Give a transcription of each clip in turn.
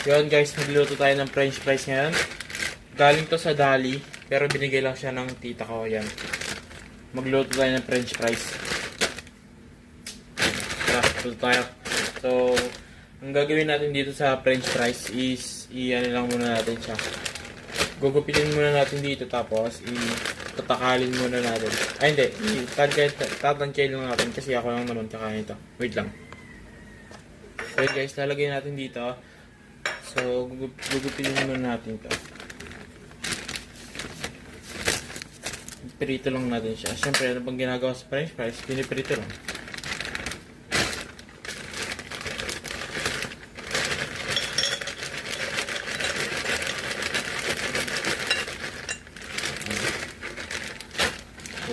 Yun guys, magluluto tayo ng french fries ngayon. Galing to sa Dali, pero binigay lang siya ng tita ko. Yan. Magluluto tayo ng french fries. Tara, luto tayo. So, ang gagawin natin dito sa french fries is, i-ano lang muna natin siya. Gugupitin muna natin dito, tapos tatakalin muna natin. Ay hindi, tatansyahin lang natin kasi ako lang naman kakain ito. Wait lang. So guys, lalagay natin dito. So, gugupitin muna natin ito. Pirito lang natin siya. Siyempre, ano bang ginagawa sa french fries? Pinipirito lang.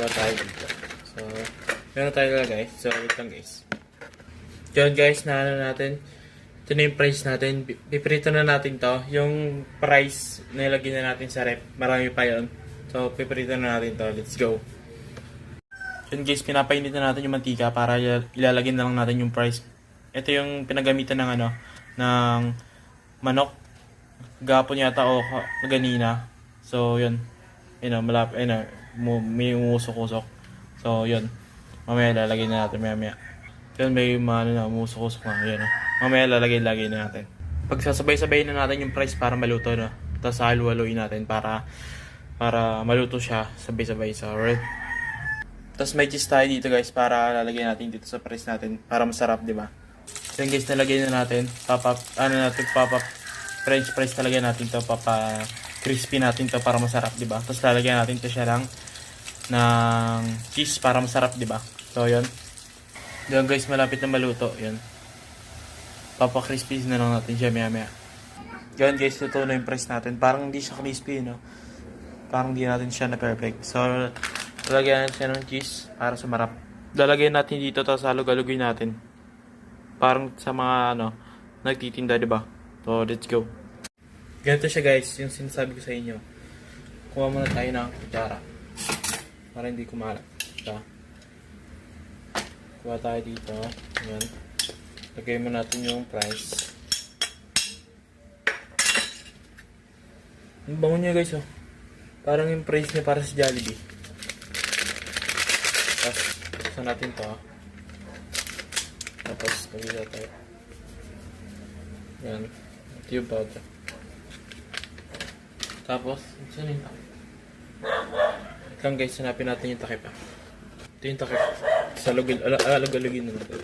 Wala tayo dito. So, meron tayo guys. So, wait lang guys. Yun guys, na ano natin. Ito na yung price natin. Piprito na natin to. Yung price, nilagay na natin sa rep. Marami pa yun. So, piprito na natin to. Let's go. Yun guys, pinapainit na natin yung mantika para ilalagay na lang natin yung price. Ito yung pinagamitan ng ano, ng manok. Gapon yata o ganina. So, yun. Yun o, may umusok-usok. So, yun. Mamaya lalagay na natin maya. Yun, may umusok-usok na. Yun o. Mamaya lalagay na natin. Pagsasabay-sabay na natin yung price para maluto, no? Tapos halu-haluin natin para maluto siya sabay-sabay sa red. Tapos may cheese tayo dito guys para lalagay natin dito sa price natin para masarap, di ba? So guys, nalagay na natin. French fries talaga natin to, crispy natin to para masarap, di ba? Tapos lalagyan natin to siya ng cheese para masarap, di ba? So yun. Yun guys, malapit na maluto. Yun. Crispy na lang natin siya maya. Yun guys, luto na yung fries natin. Parang hindi siya crispy, no? Parang hindi natin siya na perfect. So, lalagyan natin siya ng cheese para sumarap. Lalagyan natin dito, tapos halug-halugin natin. Parang sa mga nagtitinda, di ba? So, let's go. Ganito siya guys, yung sinasabi ko sa inyo. Kuha muna tayo ng kutsara para hindi kumalat. Kuha tayo dito. Ayan. Lagay mo natin yung price. Ang bango niya guys, oh. Parang yung price niya para sa Jollibee. Tapos, buksan natin to. Tapos, lagay tayo. Ayan. Ito yung powder. Tapos, saan yung takip? Ito lang guys, hanapin natin yung takip. Ito yung takip. Alug-alugin na natin.